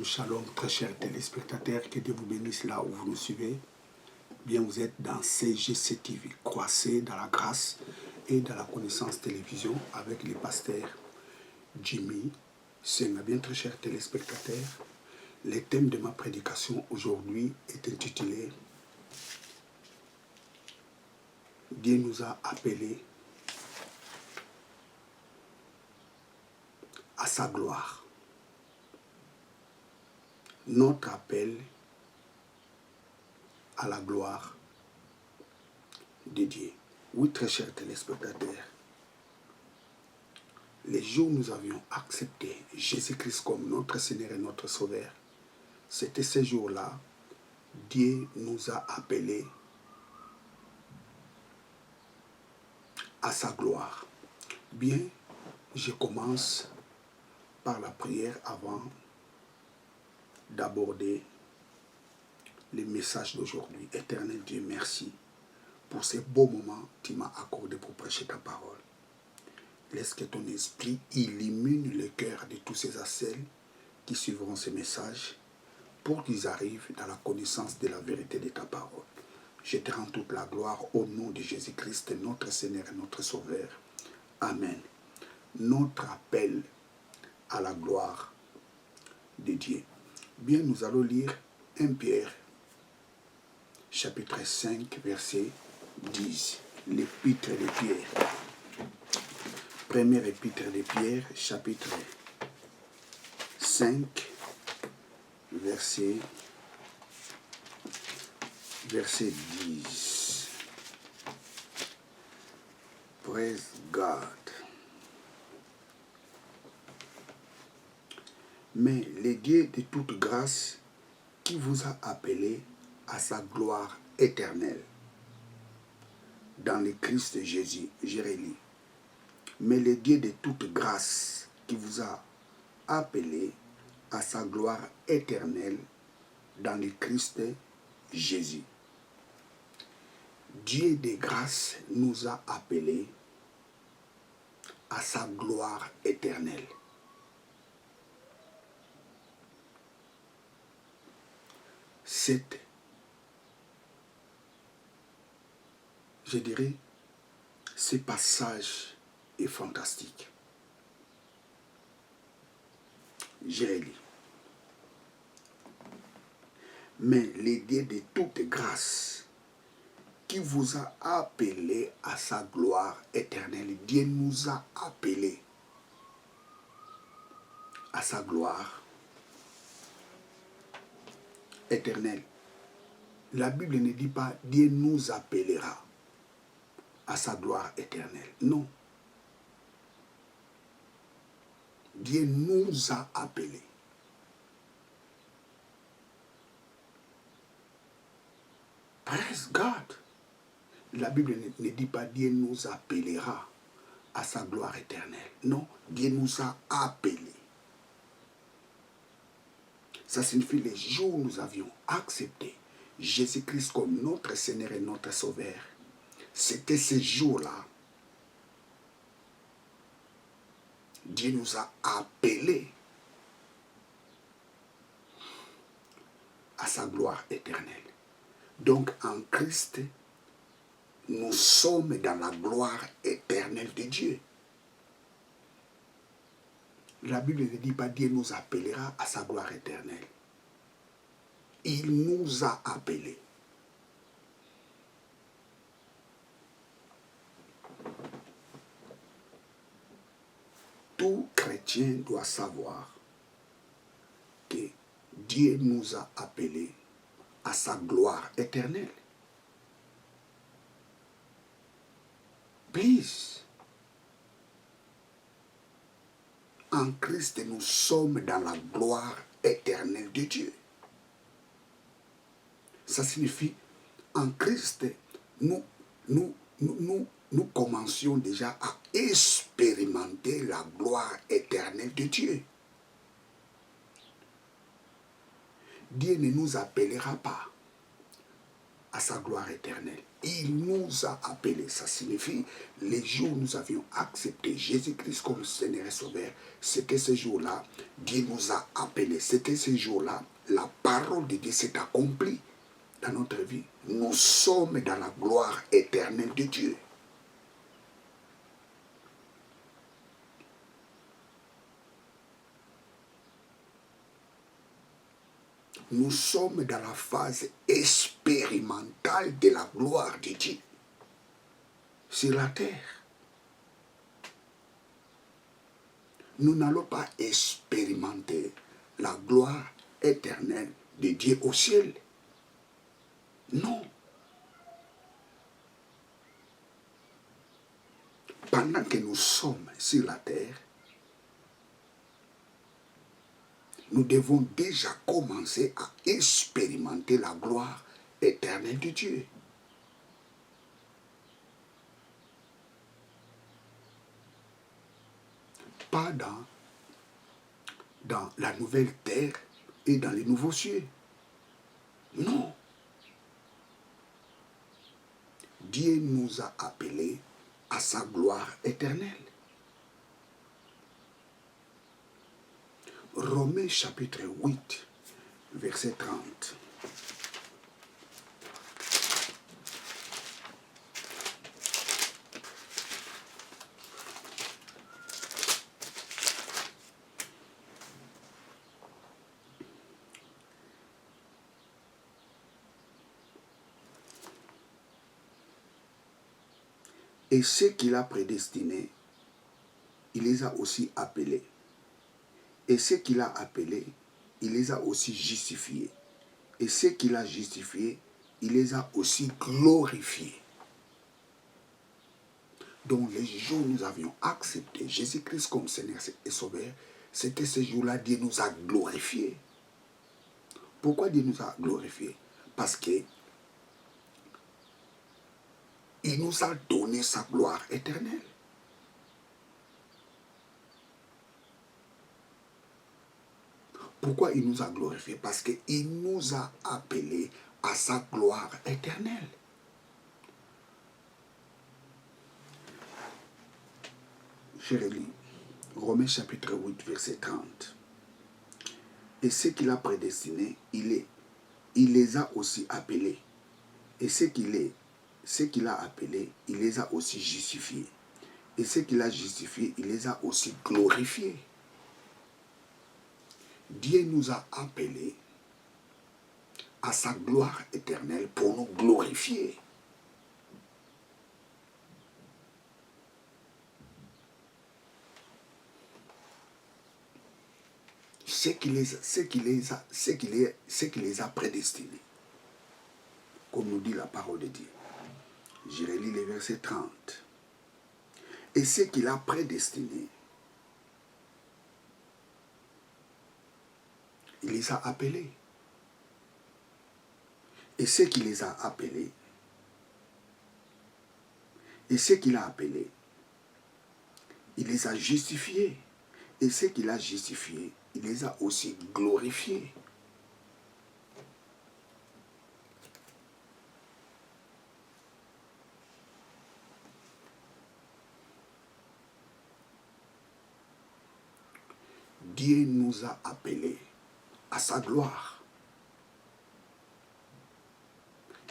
Shalom, shalom, très chers téléspectateurs, que Dieu vous bénisse là où vous nous suivez. Bien, vous êtes dans CGC TV, croissez dans la grâce et dans la connaissance télévision avec les pasteurs Jimmy Senga. Bien, très chers téléspectateurs, le thème de ma prédication aujourd'hui est intitulé « Dieu nous a appelés à sa gloire ». Notre appel à la gloire de Dieu. Oui, très chers téléspectateurs, les jours où nous avions accepté Jésus-Christ comme notre Seigneur et notre Sauveur, c'était ces jours-là, Dieu nous a appelés à sa gloire. Bien, je commence par la prière avant d'aborder le message d'aujourd'hui. Éternel Dieu, merci pour ces beaux moments que tu m'as accordés pour prêcher ta parole. Laisse que ton esprit illumine le cœur de tous ces assels qui suivront ce message pour qu'ils arrivent dans la connaissance de la vérité de ta parole. Je te rends toute la gloire au nom de Jésus-Christ, notre Seigneur et notre Sauveur. Amen. Notre appel à la gloire de Dieu. Bien, nous allons lire 1 Pierre, chapitre 5, verset 10. L'épître de Pierre. Première épître de Pierre, chapitre 5, verset 10. Praise God. Mais le Dieu de toute grâce qui vous a appelé à sa gloire éternelle dans le Christ Jésus, je relis. Mais le Dieu de toute grâce qui vous a appelé à sa gloire éternelle dans le Christ Jésus. Dieu de grâce nous a appelés à sa gloire éternelle. Je dirais, ce passage est fantastique. Je relis. Mais le Dieu de toute grâce qui vous a appelé à sa gloire éternelle, Dieu nous a appelés à sa gloire éternelle. La Bible ne dit pas Dieu nous appellera à sa gloire éternelle. Non. Dieu nous a appelés. Praise God. La Bible ne dit pas Dieu nous appellera à sa gloire éternelle. Non, Dieu nous a appelés. Ça signifie les jours où nous avions accepté Jésus-Christ comme notre Seigneur et notre Sauveur. C'était ces jours-là. Dieu nous a appelés à sa gloire éternelle. Donc en Christ, nous sommes dans la gloire éternelle de Dieu. La Bible ne dit pas Dieu nous appellera à sa gloire éternelle. Il nous a appelés. Tout chrétien doit savoir que Dieu nous a appelés à sa gloire éternelle. Please. En Christ, nous sommes dans la gloire éternelle de Dieu. Ça signifie, en Christ, nous commencions déjà à expérimenter la gloire éternelle de Dieu. Dieu ne nous appellera pas à sa gloire éternelle. Il nous a appelés. Ça signifie, les jours où nous avions accepté Jésus-Christ comme Seigneur et Sauveur, c'était ce jour-là, Dieu nous a appelés. C'était ce jour-là, la parole de Dieu s'est accomplie dans notre vie. Nous sommes dans la gloire éternelle de Dieu. Nous sommes dans la phase expérimentale de la gloire de Dieu sur la terre. Nous n'allons pas expérimenter la gloire éternelle de Dieu au ciel. Non. Pendant que nous sommes sur la terre, nous devons déjà commencer à expérimenter la gloire éternelle de Dieu. Pas dans la nouvelle terre et dans les nouveaux cieux. Non. Dieu nous a appelés à sa gloire éternelle. Romains chapitre 8, verset 30. Et ceux qu'il a prédestinés, il les a aussi appelés. Et ceux qu'il a appelés, il les a aussi justifiés. Et ceux qu'il a justifiés, il les a aussi glorifiés. Donc les jours où nous avions accepté Jésus-Christ comme Seigneur et Sauveur, c'était ce jour-là, Dieu nous a glorifiés. Pourquoi Dieu nous a glorifiés? Parce que il nous a donné sa gloire éternelle. Pourquoi il nous a glorifiés? Parce qu'il nous a appelés à sa gloire éternelle. Je relis Romains chapitre 8, verset 30. Et ceux qu'il a prédestinés, il les a aussi appelés. Et ceux qu'il a appelés, il les a aussi justifiés. Et ceux qu'il a justifiés, il les a aussi glorifiés. Dieu nous a appelés à sa gloire éternelle pour nous glorifier. Ce qui les a prédestinés, comme nous dit la parole de Dieu. Je relis les versets 30. Et ce qu'il a prédestinés, il les a appelés. Et ce qu'il les a appelés, et ce qu'il a appelés, il les a justifiés. Et ce qu'il a justifiés, il les a aussi glorifiés. Dieu nous a appelés à sa gloire.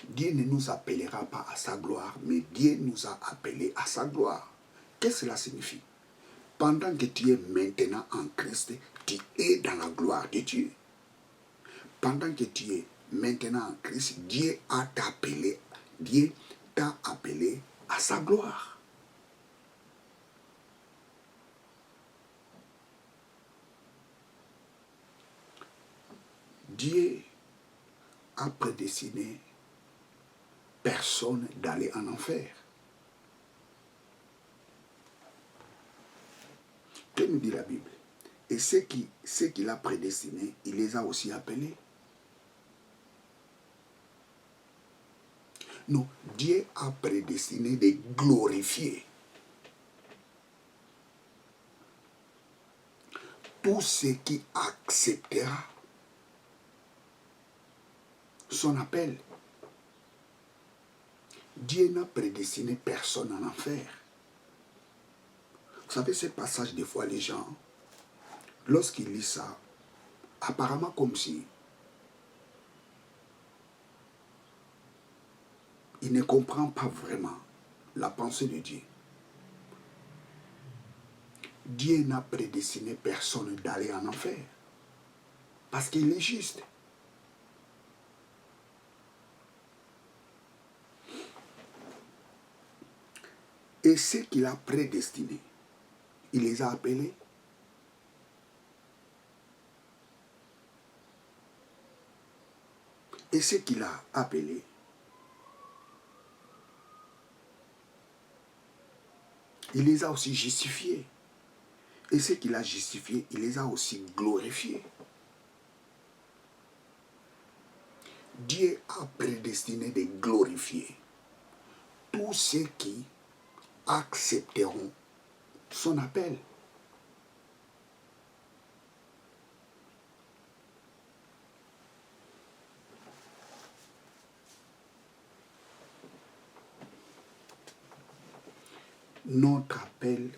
Dieu ne nous appellera pas à sa gloire, mais Dieu nous a appelés à sa gloire. Qu'est-ce que cela signifie? Pendant que tu es maintenant en Christ, tu es dans la gloire de Dieu. Pendant que tu es maintenant en Christ, Dieu t'a appelé à sa gloire. Dieu a prédestiné personne d'aller en enfer. Que nous dit la Bible? Et ceux qu'il a prédestinés, il les a aussi appelés. Non, Dieu a prédestiné de glorifier tout ce qui acceptera son appel. Dieu n'a prédestiné personne en enfer. Vous savez, ce passage, des fois, les gens, lorsqu'ils lisent ça, apparemment comme si ils ne comprennent pas vraiment la pensée de Dieu. Dieu n'a prédestiné personne d'aller en enfer. Parce qu'il est juste. Et ceux qu'il a prédestinés, il les a appelés. Et ceux qu'il a appelés, il les a aussi justifiés. Et ceux qu'il a justifiés, il les a aussi glorifiés. Dieu a prédestiné de glorifier tous ceux qui accepteront son appel. Notre appel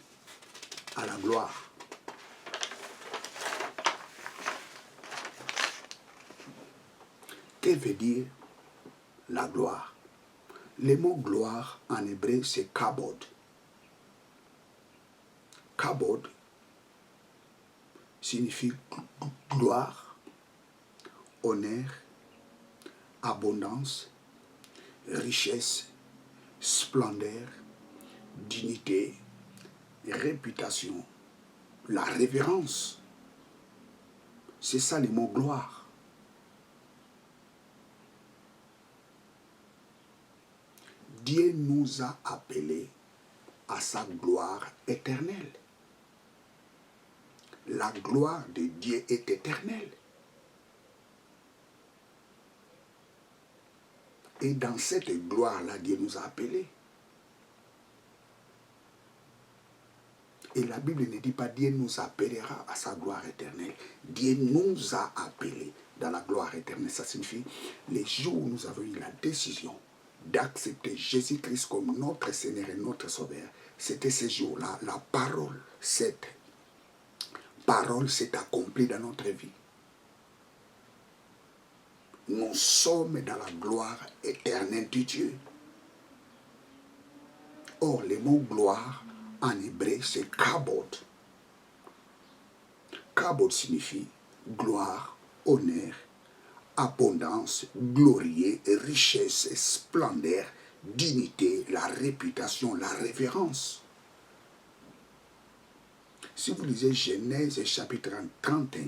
à la gloire. Que veut dire la gloire? Le mot gloire en hébreu, c'est kabod. Kabod signifie gloire, honneur, abondance, richesse, splendeur, dignité, réputation, la révérence. C'est ça le mot gloire. Dieu nous a appelés à sa gloire éternelle. La gloire de Dieu est éternelle. Et dans cette gloire-là, Dieu nous a appelés. Et la Bible ne dit pas Dieu nous appellera à sa gloire éternelle. Dieu nous a appelés dans la gloire éternelle. Ça signifie les jours où nous avons eu la décision d'accepter Jésus-Christ comme notre Seigneur et notre Sauveur. C'était ces jours-là, la parole, cette parole s'est accomplie dans notre vie. Nous sommes dans la gloire éternelle de Dieu. Or, le mot gloire en hébreu, c'est kabod. Kabod signifie gloire, honneur, abondance, glorieux, richesse, splendeur, dignité, la réputation, la révérence. Si vous lisez Genèse chapitre 31,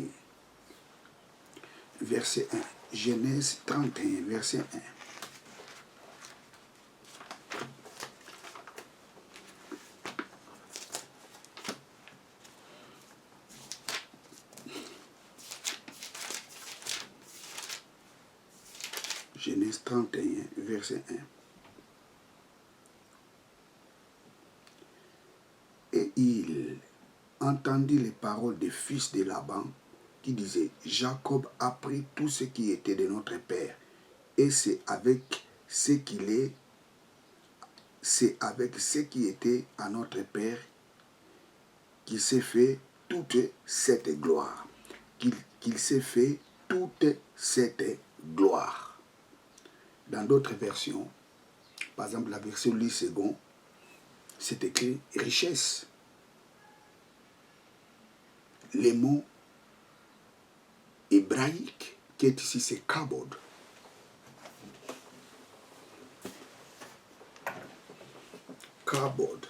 verset 1, Genèse 31, verset 1. Genèse 31, verset 1. Et il entendit les paroles des fils de Laban qui disaient, Jacob a pris tout ce qui était de notre père, et c'est avec ce qu'il est, c'est avec ce qui était à notre père qu'il s'est fait toute cette gloire. Qu'il s'est fait toute cette gloire. Dans d'autres versions, par exemple la version Louis II, c'est écrit richesse. Le mot hébraïque qui est ici, c'est kabod. Kabod.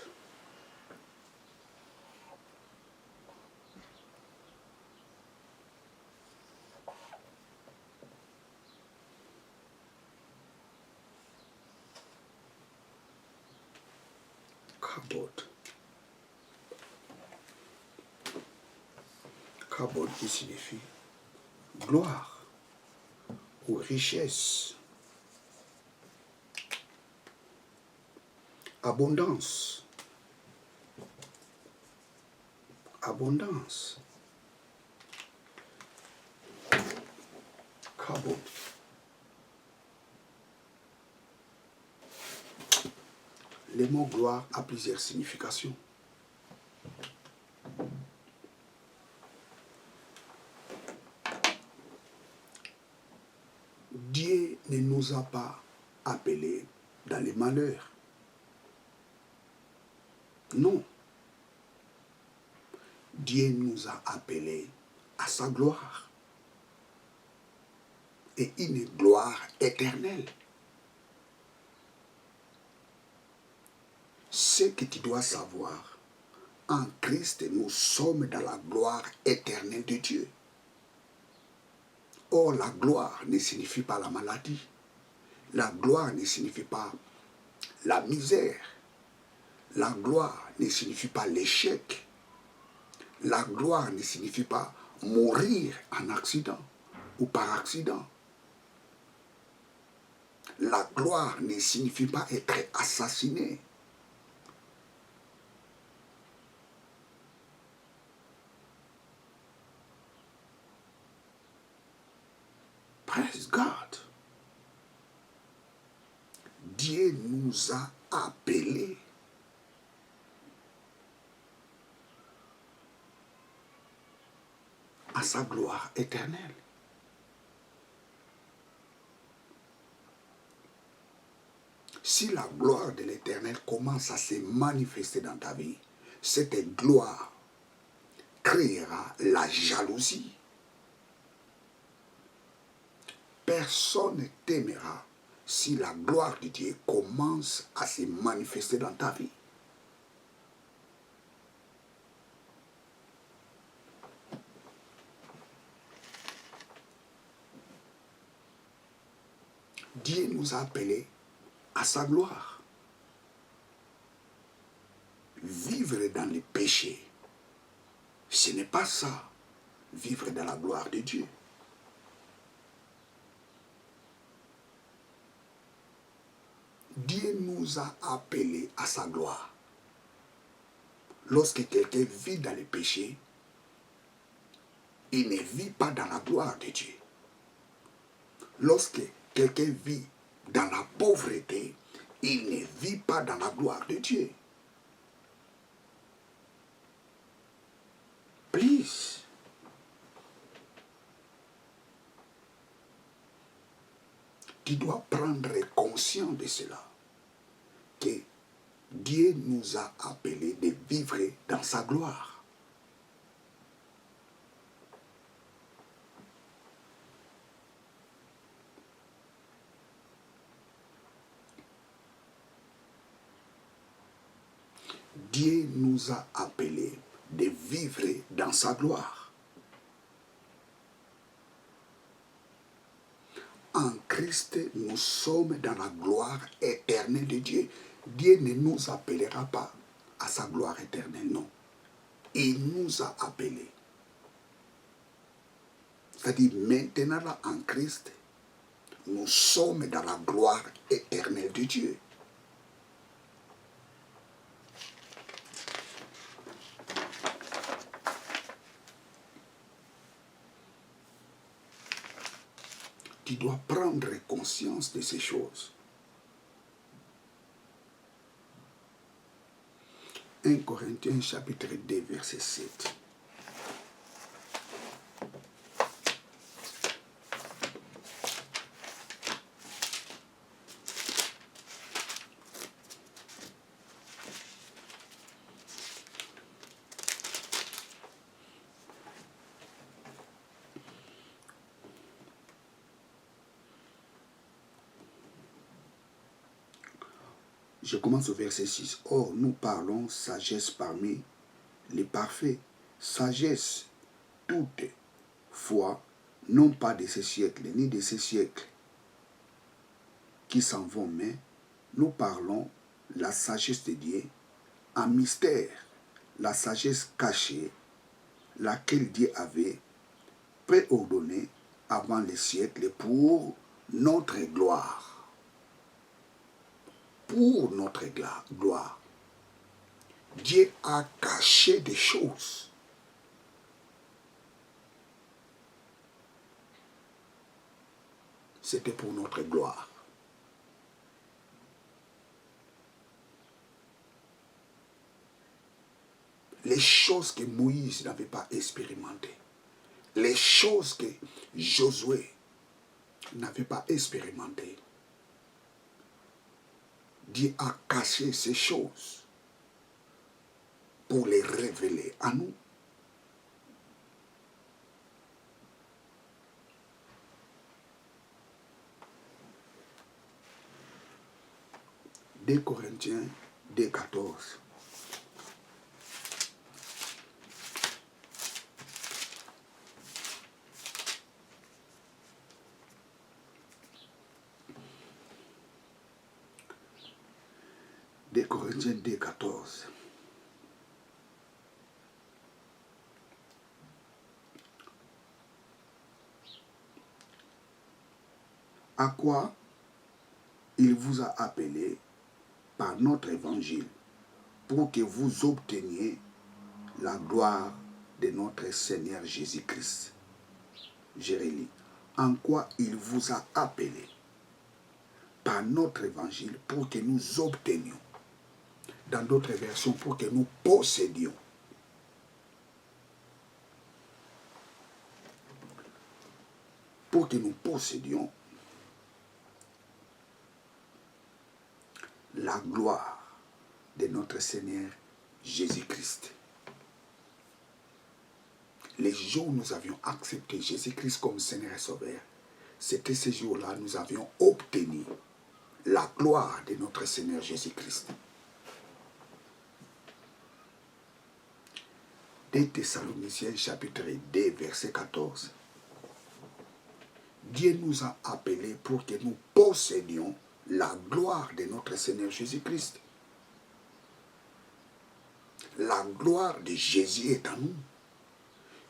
Kabod. Kabod qui signifie gloire ou richesse, abondance, abondance, kabod. Le mot gloire a plusieurs significations. Dieu ne nous a pas appelés dans les malheurs. Non. Dieu nous a appelés à sa gloire. Et une gloire éternelle. Ce que tu dois savoir, en Christ, nous sommes dans la gloire éternelle de Dieu. Or, la gloire ne signifie pas la maladie. La gloire ne signifie pas la misère. La gloire ne signifie pas l'échec. La gloire ne signifie pas mourir en accident ou par accident. La gloire ne signifie pas être assassiné. Praise God. Dieu nous a appelés à sa gloire éternelle. Si la gloire de l'Éternel commence à se manifester dans ta vie, cette gloire créera la jalousie. Personne ne t'aimera si la gloire de Dieu commence à se manifester dans ta vie. Dieu nous a appelés à sa gloire. Vivre dans le péché, ce n'est pas ça, vivre dans la gloire de Dieu. Dieu nous a appelés à sa gloire. Lorsque quelqu'un vit dans le péché, il ne vit pas dans la gloire de Dieu. Lorsque quelqu'un vit dans la pauvreté, il ne vit pas dans la gloire de Dieu. Please. Tu dois prendre conscience de cela. Que Dieu nous a appelés de vivre dans sa gloire. Dieu nous a appelés de vivre dans sa gloire. En Christ, nous sommes dans la gloire éternelle de Dieu. Dieu ne nous appellera pas à sa gloire éternelle, non. Il nous a appelés. C'est-à-dire, maintenant, là, en Christ, nous sommes dans la gloire éternelle de Dieu. Tu dois prendre conscience de ces choses. 1 Corinthiens chapitre 2, verset 7. Je commence au verset 6. Or, nous parlons sagesse parmi les parfaits. Sagesse, toutefois, non pas de ces siècles, ni de ces siècles qui s'en vont, mais nous parlons la sagesse de Dieu en mystère, la sagesse cachée, laquelle Dieu avait préordonnée avant les siècles pour notre gloire. Pour notre gloire. Dieu a caché des choses. C'était pour notre gloire. les choses que Moïse n'avait pas expérimentées, les choses que Josué n'avait pas expérimentées. Dieu a caché ces choses pour les révéler à nous. Deux Corinthiens 2,14. Deux Corinthiens 2,14. À quoi il vous a appelé par notre évangile pour que vous obteniez la gloire de notre Seigneur Jésus-Christ. Je relis. En quoi il vous a appelé par notre évangile pour que nous obtenions, dans d'autres versions, pour que nous possédions la gloire de notre Seigneur Jésus-Christ. Les jours où nous avions accepté Jésus-Christ comme Seigneur et Sauveur, c'était ces jours-là nous avions obtenu la gloire de notre Seigneur Jésus-Christ. 2 Thessaloniciens chapitre 2 verset 14. Dieu nous a appelés pour que nous possédions la gloire de notre Seigneur Jésus-Christ. La gloire de Jésus est en nous.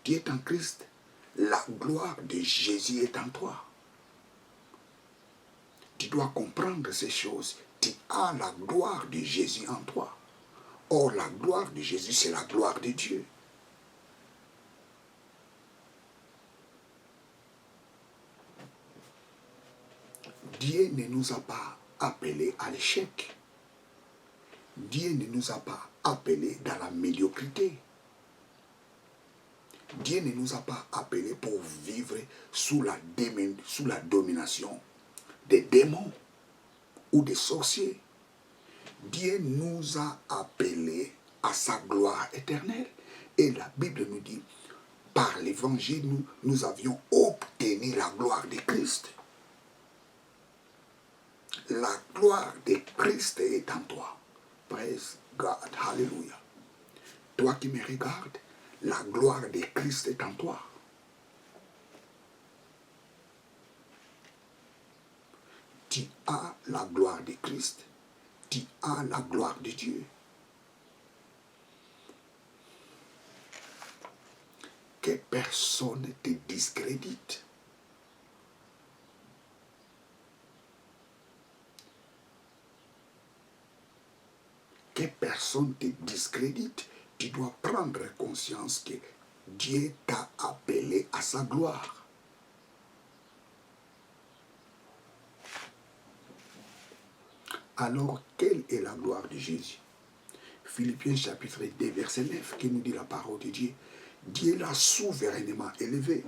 Tu es en Christ. La gloire de Jésus est en toi. Tu dois comprendre ces choses. Tu as la gloire de Jésus en toi. Or, la gloire de Jésus, c'est la gloire de Dieu. Dieu ne nous a pas appelés à l'échec. Dieu ne nous a pas appelés dans la médiocrité. Dieu ne nous a pas appelés pour vivre sous la domination des démons ou des sorciers. Dieu nous a appelés à sa gloire éternelle. Et la Bible nous dit, par l'évangile, nous avions obtenu la gloire de Christ. La gloire de Christ est en toi. Praise God. Hallelujah. Toi qui me regardes, la gloire de Christ est en toi. Tu as la gloire de Christ. Tu as la gloire de Dieu. Que personne ne te discrédite. Que personne ne te discrédite. Tu dois prendre conscience que Dieu t'a appelé à sa gloire. Alors, quelle est la gloire de Jésus? Philippiens chapitre 2, verset 9, qui nous dit la parole de Dieu. Dieu l'a souverainement élevé.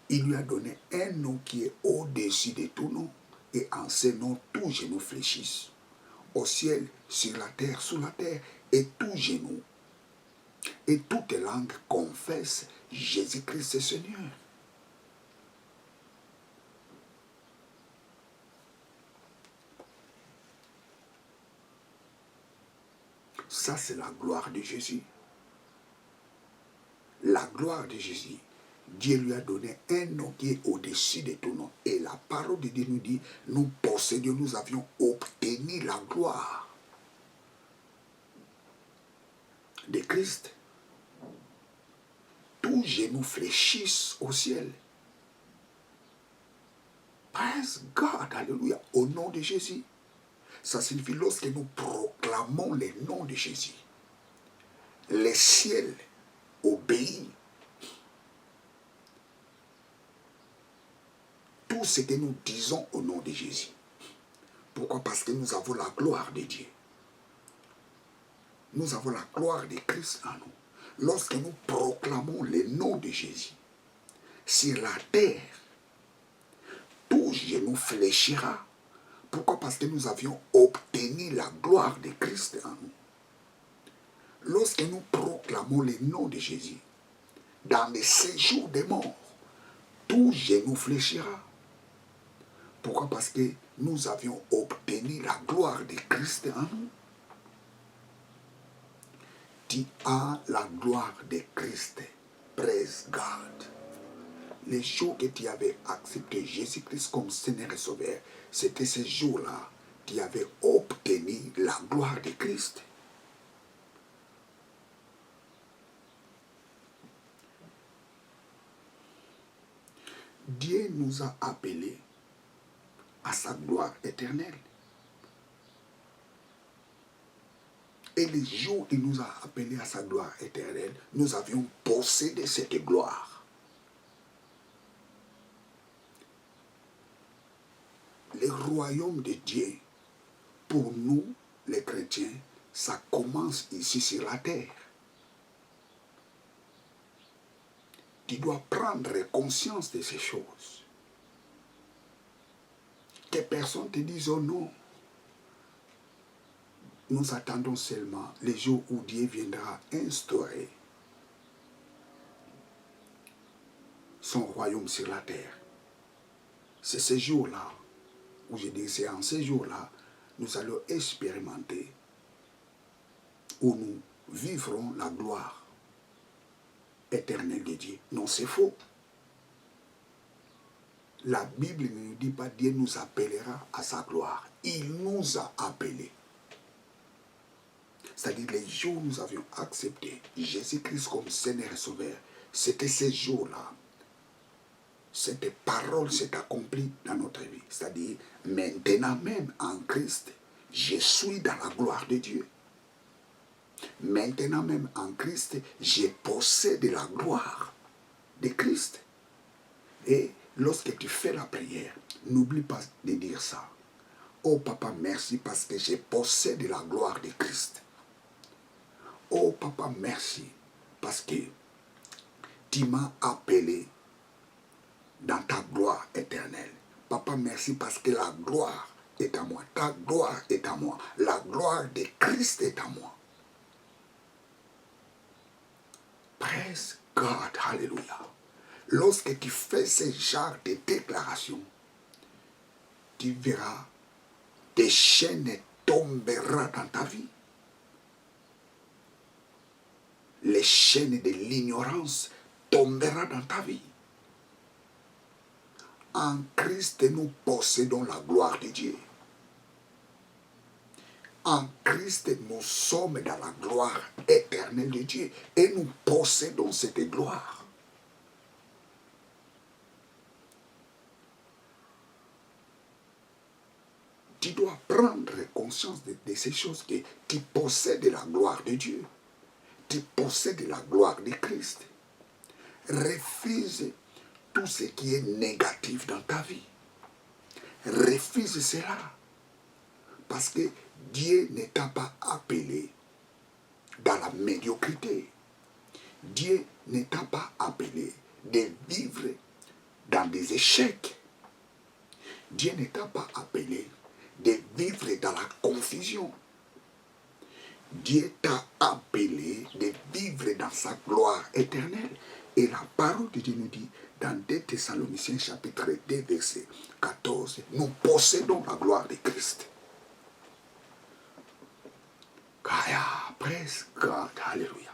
Il lui a donné un nom qui est au-dessus de tout nom. Et en ce nom, tout genou fléchisse. Au ciel, sur la terre, sous la terre, et tout genou. Et toute langue confesse Jésus-Christ est Seigneur. Ça, c'est la gloire de Jésus. La gloire de Jésus. Dieu lui a donné un nom qui est au-dessus de tout nom. Et la parole de Dieu nous dit, nous possédions, nous avions obtenu la gloire de Christ. Tout genou fléchisse au ciel. Praise God, alléluia, au nom de Jésus. Ça signifie lorsque nous proclamons le nom de Jésus, le ciel obéit. Tout ce que nous disons au nom de Jésus. Pourquoi? Parce que nous avons la gloire de Dieu. nous avons la gloire de Christ en nous. Lorsque nous proclamons le nom de Jésus, sur la terre, tout genou fléchira. Pourquoi? Parce que nous avions obtenu la gloire de Christ en nous. Lorsque nous proclamons le nom de Jésus, dans le séjour des morts, tout genou fléchira. Pourquoi? Parce que nous avions obtenu la gloire de Christ en nous. Tu as la gloire de Christ. Praise God. Les jours que tu avais accepté Jésus-Christ comme Seigneur et Sauveur, c'était ces jours-là que tu avais obtenu la gloire de Christ. Dieu nous a appelés à sa gloire éternelle. Et les jours où il nous a appelés à sa gloire éternelle, nous avions possédé cette gloire. Le royaume de Dieu, pour nous, les chrétiens, ça commence ici sur la terre. Tu dois prendre conscience de ces choses. Que personne te dise, oh non, nous attendons seulement les jours où Dieu viendra instaurer son royaume sur la terre. C'est ces jours-là, où je dis, c'est en ces jours-là, nous allons expérimenter, où nous vivrons la gloire éternelle de Dieu. Non, c'est faux. La Bible ne nous dit pas Dieu nous appellera à sa gloire. Il nous a appelés. C'est-à-dire les jours où nous avions accepté Jésus-Christ comme Seigneur et Sauveur, c'était ces jours-là. Cette parole s'est accomplie dans notre vie. C'est-à-dire, maintenant même en Christ, je suis dans la gloire de Dieu. Maintenant même en Christ, je possède la gloire de Christ. Et lorsque tu fais la prière, n'oublie pas de dire ça. Oh papa, merci parce que je possède la gloire de Christ. Oh papa, merci parce que tu m'as appelé dans ta gloire éternelle. Papa, merci parce que la gloire est à moi. Ta gloire est à moi. La gloire de Christ est à moi. Praise God, hallelujah. Lorsque tu fais ce genre de déclaration, tu verras des chaînes tomberont dans ta vie. Les chaînes de l'ignorance tomberont dans ta vie. En Christ, nous possédons la gloire de Dieu. En Christ, nous sommes dans la gloire éternelle de Dieu et nous possédons cette gloire. Tu dois prendre conscience de ces choses que tu possèdes la gloire de Dieu. Tu possèdes la gloire de Christ. Refuse tout ce qui est négatif dans ta vie. Refuse cela. Parce que Dieu ne t'a pas appelé dans la médiocrité. Dieu ne t'a pas appelé de vivre dans des échecs. Dieu ne t'a pas appelé de vivre dans la confusion. Dieu t'a appelé de vivre dans sa gloire éternelle. Et la parole de Dieu nous dit, dans 2 Thessaloniciens chapitre 2, verset 14, nous possédons la gloire de Christ. Kaya, praise God, alléluia.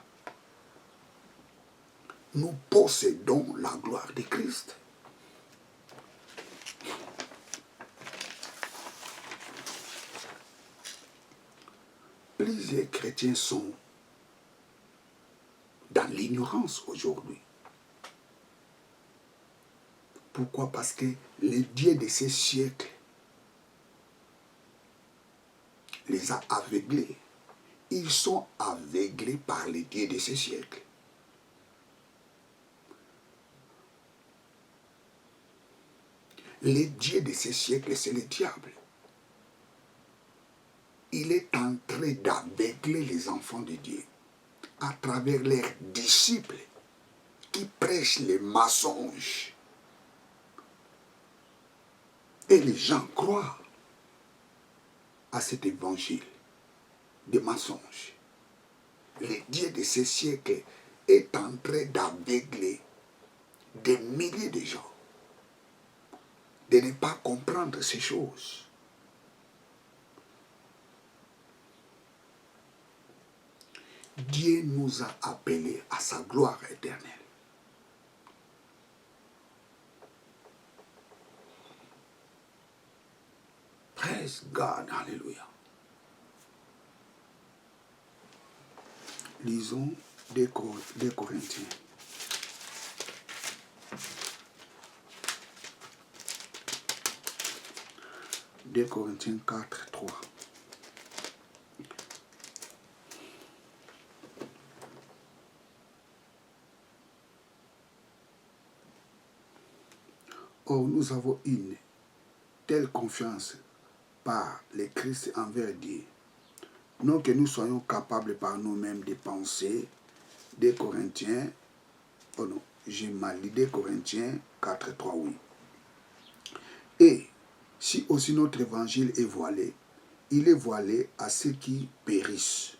Nous possédons la gloire de Christ. Plusieurs chrétiens sont dans l'ignorance aujourd'hui. Pourquoi? Parce que les dieux de ces siècles les a aveuglés. Ils sont aveuglés par les dieux de ces siècles. Les dieux de ces siècles, c'est le diable. il est en train d'aveugler les enfants de Dieu à travers leurs disciples qui prêchent les mensonges. Et les gens croient à cet évangile des mensonges. Le Dieu de ce siècle est en train d'aveugler des milliers de gens, de ne pas comprendre ces choses. Dieu nous a appelés à sa gloire éternelle. Praise God, alléluia. Lisons 2 Corinthiens. Deux Corinthiens 4, 3. Or, nous avons une telle confiance par le Christ envers Dieu, non que nous soyons capables par nous-mêmes de penser. 2 Corinthiens, oh non, j'ai mal dit 2 Corinthiens 4, 3, oui. Et si aussi notre évangile est voilé, il est voilé à ceux qui périssent,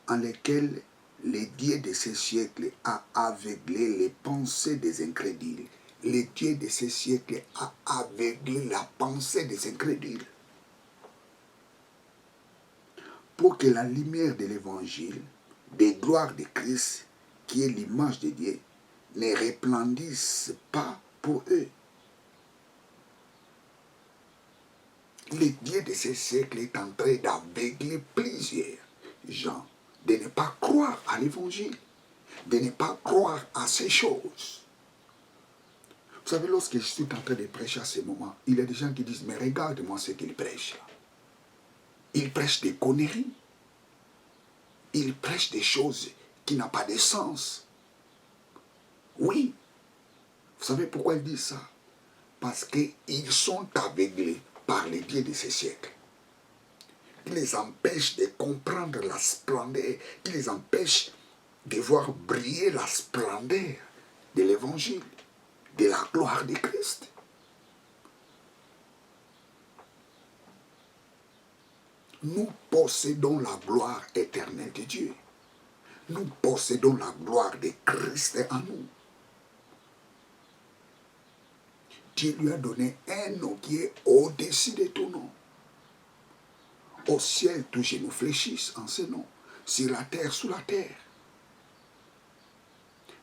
en lesquels le Dieu de ce siècle a aveuglé les pensées des incrédules. Le Dieu de ce siècle a aveuglé la pensée des incrédules. Pour que la lumière de l'évangile, des gloires de Christ, qui est l'image de Dieu, ne resplendisse pas pour eux. Le Dieu de ce siècle est en train d'aveugler plusieurs gens, de ne pas croire à l'évangile, de ne pas croire à ces choses. Vous savez, lorsque je suis en train de prêcher à ce moment, il y a des gens qui disent, mais regarde-moi ce qu'il prêche. Il prêche des conneries. Il prêche des choses qui n'ont pas de sens. Oui. Vous savez pourquoi il dit ça? Parce qu'ils sont aveuglés par les dieux de ce siècle. Il les empêche de comprendre la splendeur. Il les empêche de voir briller la splendeur de l'évangile, de la gloire de Christ. Nous possédons la gloire éternelle de Dieu. Nous possédons la gloire de Christ en nous. Dieu lui a donné un nom qui est au-dessus de tout nom. Au ciel, tous genoux fléchissent en ce nom. Sur la terre, sous la terre.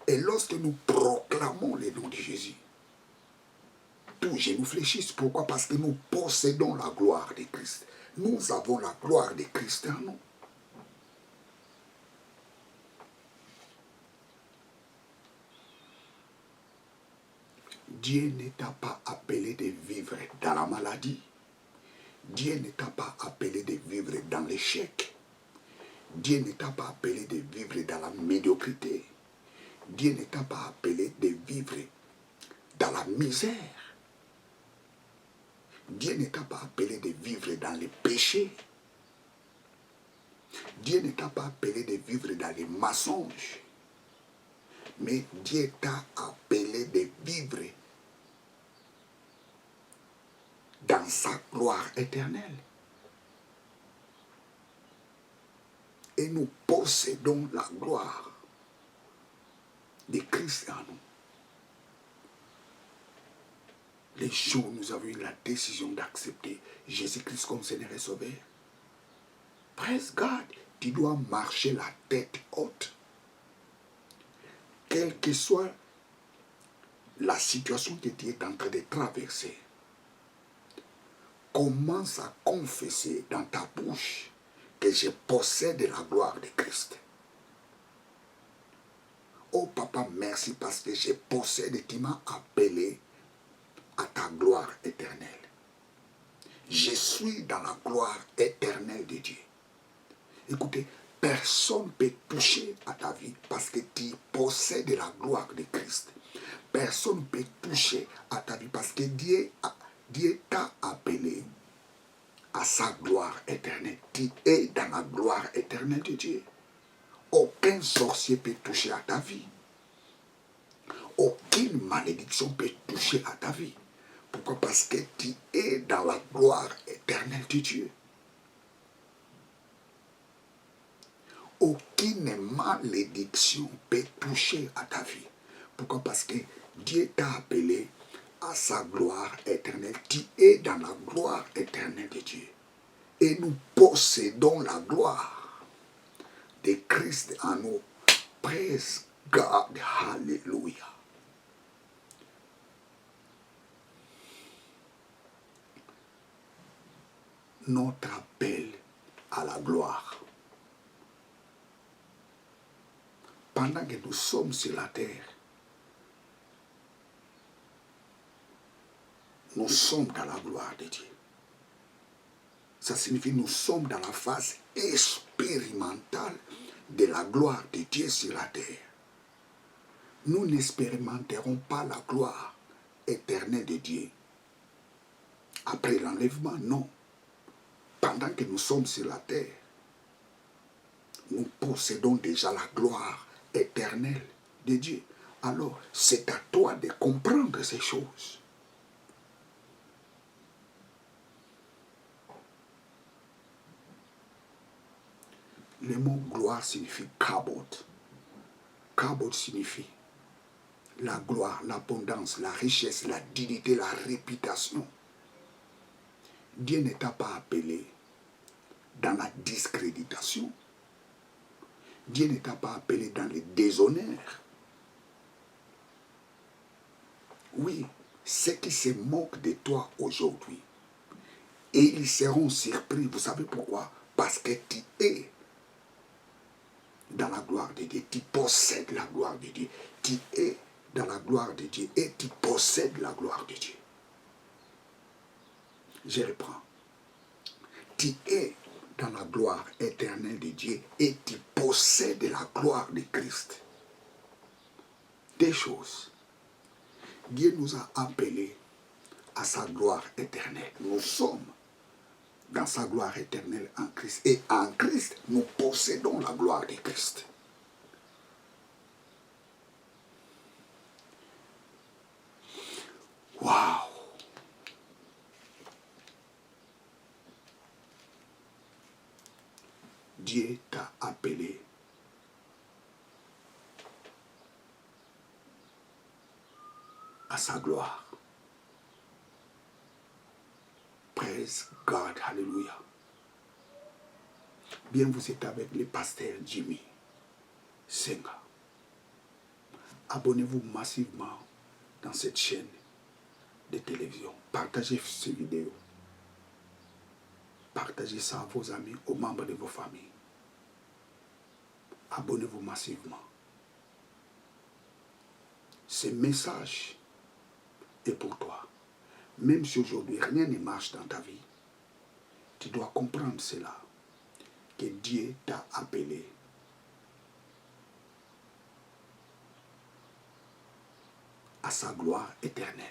Et lorsque nous proclamons le nom de Jésus, tous genoux fléchissent. Pourquoi? Parce que nous possédons la gloire de Christ. Nous avons la gloire de Christ en nous. Dieu ne t'a pas appelé de vivre dans la maladie. Dieu ne t'a pas appelé de vivre dans l'échec. Dieu ne t'a pas appelé de vivre dans la médiocrité. Dieu ne t'a pas appelé de vivre dans la misère. Dieu ne t'a pas appelé de vivre dans les péchés. Dieu ne t'a pas appelé de vivre dans les mensonges. Mais Dieu t'a appelé de vivre dans sa gloire éternelle. Et nous possédons la gloire de Christ en nous. Les jours où nous avons eu la décision d'accepter Jésus-Christ comme Seigneur et Sauveur, praise God, tu dois marcher la tête haute. Quelle que soit la situation que tu es en train de traverser, commence à confesser dans ta bouche que je possède la gloire de Christ. Oh papa, merci parce que je possède, tu m'as appelé à ta gloire éternelle. Je suis dans la gloire éternelle de Dieu. Écoutez, personne ne peut toucher à ta vie parce que tu possèdes la gloire de Christ. Personne ne peut toucher à ta vie parce que Dieu t'a appelé à sa gloire éternelle. Tu es dans la gloire éternelle de Dieu. Aucun sorcier peut toucher à ta vie. Aucune malédiction peut toucher à ta vie. Pourquoi? Parce que tu es dans la gloire éternelle de Dieu. Aucune malédiction peut toucher à ta vie. Pourquoi? Parce que Dieu t'a appelé à sa gloire éternelle. Tu es dans la gloire éternelle de Dieu. Et nous possédons la gloire de Christ en nous. Praise God. Hallelujah. Notre appel à la gloire. Pendant que nous sommes sur la terre, nous sommes dans la gloire de Dieu. Ça signifie que nous sommes dans la phase expérimentale de la gloire de Dieu sur la terre. Nous n'expérimenterons pas la gloire éternelle de Dieu après l'enlèvement, non. Pendant que nous sommes sur la terre, nous possédons déjà la gloire éternelle de Dieu. Alors, c'est à toi de comprendre ces choses. Le mot gloire signifie kabod. Kabod signifie la gloire, l'abondance, la richesse, la dignité, la réputation. Dieu ne t'a pas appelé dans la discréditation. Dieu ne t'a pas appelé dans le déshonneur. Oui, ceux qui se moquent de toi aujourd'hui, et ils seront surpris. Vous savez pourquoi? Parce que tu es dans la gloire de Dieu. Tu possèdes la gloire de Dieu. Tu es dans la gloire de Dieu et tu possèdes la gloire de Dieu. Je reprends. Tu es dans la gloire éternelle de Dieu et tu possèdes la gloire de Christ. Des choses. Dieu nous a appelés à sa gloire éternelle. Nous sommes dans sa gloire éternelle en Christ. Et en Christ, nous possédons la gloire de Christ. Waouh! Dieu t'a appelé à sa gloire. Praise God, hallelujah. Bien, vous êtes avec le pasteur Jimmy Senga. Abonnez-vous massivement dans cette chaîne de télévision. Partagez ces vidéos. Partagez ça à vos amis, aux membres de vos familles. Abonnez-vous massivement. Ce message est pour toi. Même si aujourd'hui rien ne marche dans ta vie, tu dois comprendre cela, que Dieu t'a appelé à sa gloire éternelle.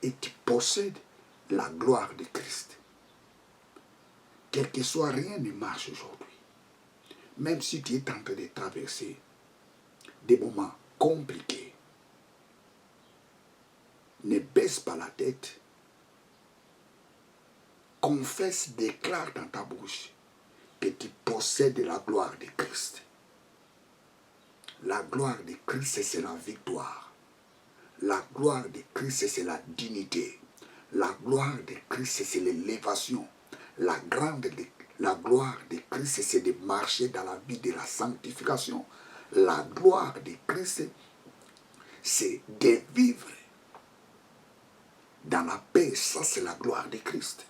Et tu possèdes la gloire de Christ. Quel que soit, rien ne marche aujourd'hui. Même si tu es en train de traverser des moments compliqués, ne baisse pas la tête. Confesse, déclare dans ta bouche que tu possèdes la gloire de Christ. La gloire de Christ, c'est la victoire. La gloire de Christ, c'est la dignité. La gloire de Christ, c'est l'élévation. La gloire de Christ, c'est de marcher dans la vie de la sanctification. La gloire de Christ, c'est de vivre dans la paix. Ça, c'est la gloire de Christ.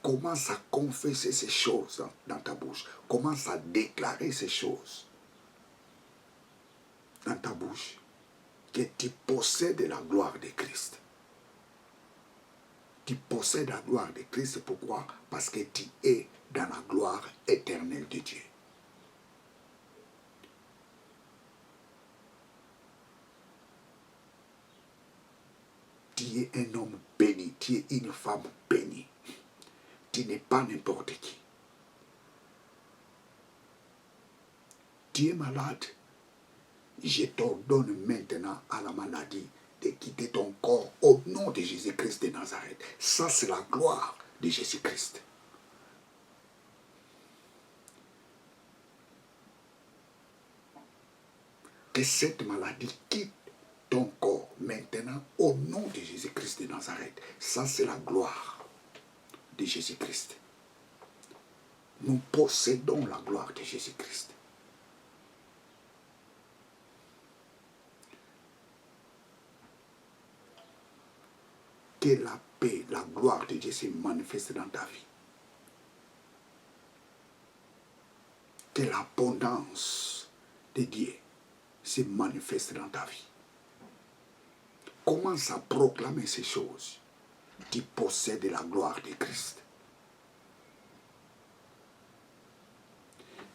Commence à confesser ces choses dans ta bouche. Commence à déclarer ces choses dans ta bouche. Que tu possèdes la gloire de Christ. Tu possèdes la gloire de Christ. Pourquoi? Parce que tu es dans la gloire éternelle de Dieu. es un homme béni, tu es une femme bénie. Tu n'es pas n'importe qui. Tu es malade. Je t'ordonne maintenant à la maladie de quitter ton corps au nom de Jésus-Christ de Nazareth. Ça, c'est la gloire de Jésus-Christ. Que cette maladie quitte ton corps maintenant au nom de Jésus-Christ de Nazareth. Ça, c'est la gloire de Jésus-Christ. Nous possédons la gloire de Jésus-Christ. Que la paix, la gloire de Dieu se manifeste dans ta vie. Que l'abondance de Dieu se manifeste dans ta vie. Commence à proclamer ces choses. Tu possèdes la gloire de Christ.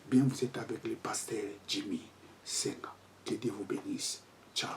Bien, vous êtes avec le pasteur Jimmy Senga. Que Dieu vous bénisse. Ciao.